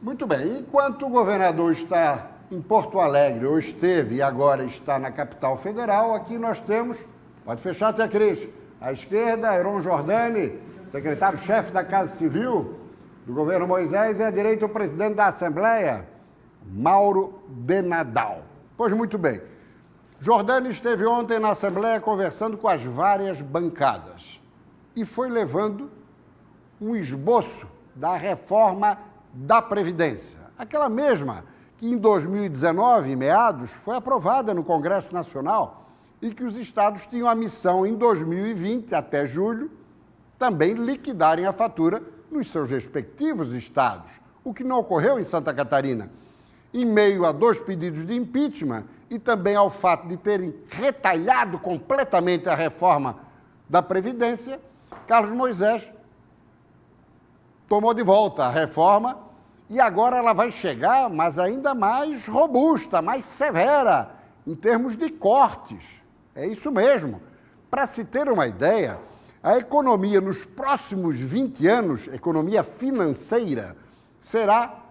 Muito bem. Enquanto o governador está em Porto Alegre, ou esteve e agora está na capital federal, aqui nós temos, pode fechar até Cris, à esquerda, Heron Jordani, secretário-chefe da Casa Civil do governo Moisés, e à direita o presidente da Assembleia, Mauro de Nadal. Pois muito bem. Jordani esteve ontem na Assembleia conversando com as várias bancadas e foi levando um esboço da reforma da Previdência. Aquela mesma que em 2019, em meados, foi aprovada no Congresso Nacional e que os estados tinham a missão em 2020, até julho, também liquidarem a fatura nos seus respectivos estados, o que não ocorreu em Santa Catarina. Em meio a 2 pedidos de impeachment e também ao fato de terem retalhado completamente a reforma da Previdência, Carlos Moisés tomou de volta a reforma e agora ela vai chegar, mas ainda mais robusta, mais severa, em termos de cortes. É isso mesmo. Para se ter uma ideia, a economia nos próximos 20 anos, economia financeira, será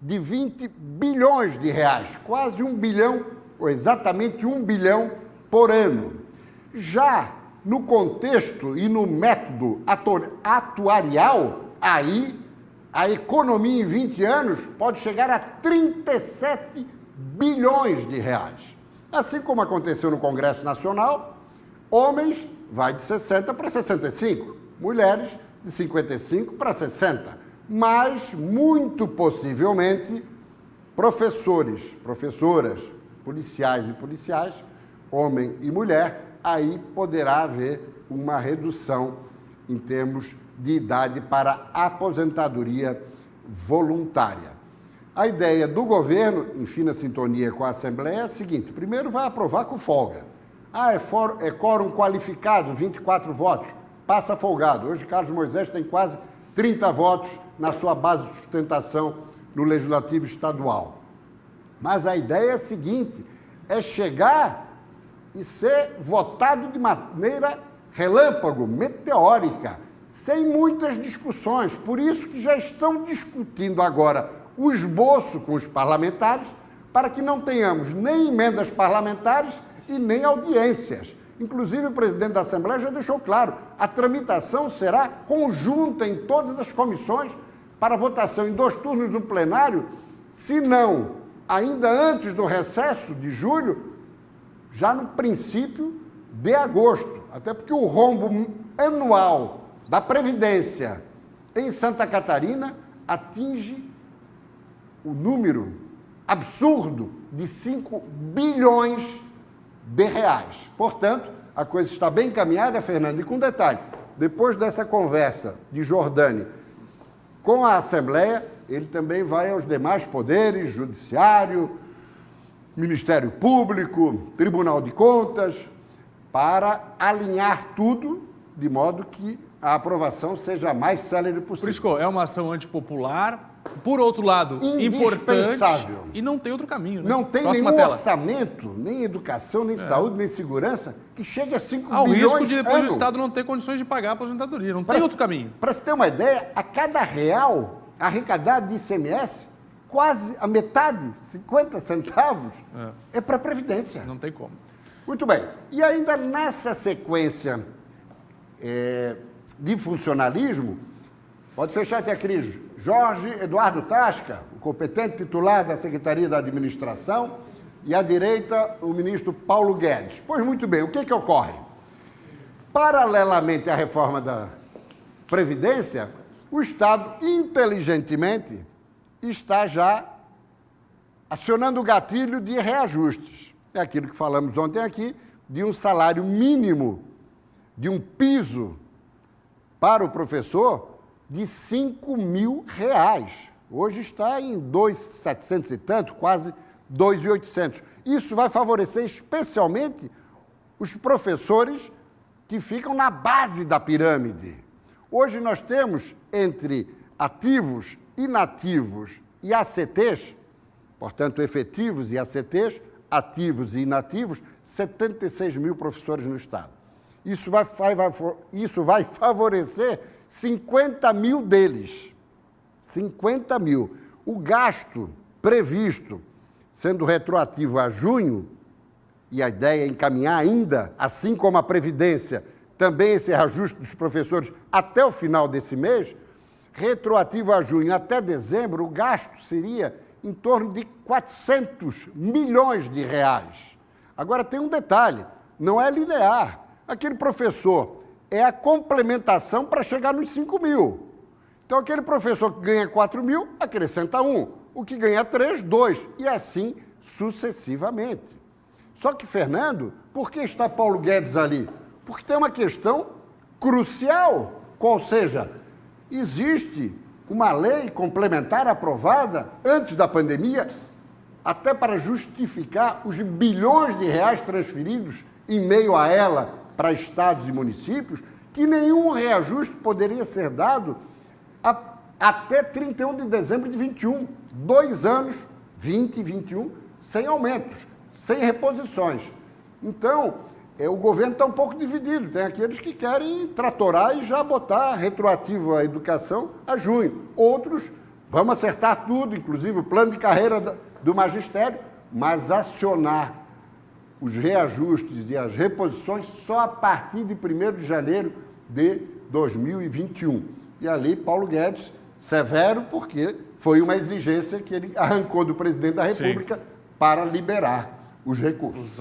de 20 bilhões de reais, quase 1 bilhão, ou exatamente 1 bilhão por ano. Já no contexto e no método atuarial, aí a economia em 20 anos pode chegar a 37 bilhões de reais. Assim como aconteceu no Congresso Nacional, homens vai de 60 para 65, mulheres de 55 para 60, mas muito possivelmente professores, professoras, policiais e policiais, homem e mulher, aí poderá haver uma redução em termos de idade para aposentadoria voluntária. A ideia do governo, em fina sintonia com a Assembleia, é a seguinte: primeiro vai aprovar com folga. É quórum qualificado, 24 votos, passa folgado. Hoje Carlos Moisés tem quase 30 votos na sua base de sustentação no Legislativo Estadual. Mas a ideia é a seguinte, é chegar e ser votado de maneira relâmpago, meteórica, sem muitas discussões. Por isso que já estão discutindo agora o esboço com os parlamentares, para que não tenhamos nem emendas parlamentares e nem audiências. Inclusive, o presidente da Assembleia já deixou claro, a tramitação será conjunta em todas as comissões para votação em 2 turnos no plenário, se não, ainda antes do recesso de julho, já no princípio de agosto. Até porque o rombo anual da Previdência em Santa Catarina atinge o número absurdo de 5 bilhões de reais. Portanto, a coisa está bem encaminhada, Fernando, e com detalhe, depois dessa conversa de Jordani com a Assembleia, ele também vai aos demais poderes, Judiciário, Ministério Público, Tribunal de Contas, para alinhar tudo de modo que a aprovação seja a mais célere possível. Prisco, é uma ação antipopular, por outro lado, importante, e não tem outro caminho, né? Não tem Próxima nenhum tela. Orçamento, nem educação, nem saúde, nem segurança, que chegue a 5 Há o bilhões risco de depois ano. o Estado não ter condições de pagar a aposentadoria. Não tem outro caminho. Para se ter uma ideia, a cada real arrecadado de ICMS, quase a metade, 50 centavos, é para a Previdência. Não tem como. Muito bem. E ainda nessa sequência de funcionalismo, pode fechar até a crise, Jorge Eduardo Tasca, o competente titular da Secretaria da Administração, e à direita, o ministro Paulo Guedes. Pois muito bem, o que ocorre? Paralelamente à reforma da Previdência, o Estado, inteligentemente, está já acionando o gatilho de reajustes. É aquilo que falamos ontem aqui, de um salário mínimo, de um piso para o professor de R$ 5.000. Hoje está em 2.700 e tanto, quase 2.800. Isso vai favorecer especialmente os professores que ficam na base da pirâmide. Hoje nós temos entre ativos, inativos e ACTs, portanto efetivos e ACTs, ativos e inativos, 76 mil professores no Estado. Isso vai favorecer 50 mil deles. 50 mil. O gasto previsto, sendo retroativo a junho, e a ideia é encaminhar ainda, assim como a Previdência, também esse reajuste dos professores até o final desse mês, retroativo a junho até dezembro, o gasto seria em torno de 400 milhões de reais. Agora tem um detalhe, não é linear. Aquele professor é a complementação para chegar nos 5 mil. Então aquele professor que ganha 4 mil, acrescenta 1. O que ganha 3, 2. E assim sucessivamente. Só que, Fernando, por que está Paulo Guedes ali? Porque tem uma questão crucial, ou seja, existe uma lei complementar aprovada antes da pandemia, até para justificar os bilhões de reais transferidos em meio a ela para estados e municípios, que nenhum reajuste poderia ser dado até 31 de dezembro de 21. 2 anos, 20 e 21, sem aumentos, sem reposições. Então, o governo está um pouco dividido. Tem aqueles que querem tratorar e já botar retroativo a educação a junho. Outros, vamos acertar tudo, inclusive o plano de carreira do magistério, mas acionar os reajustes e as reposições só a partir de 1º de janeiro de 2021. E ali, Paulo Guedes, severo, porque foi uma exigência que ele arrancou do presidente da República para liberar os recursos.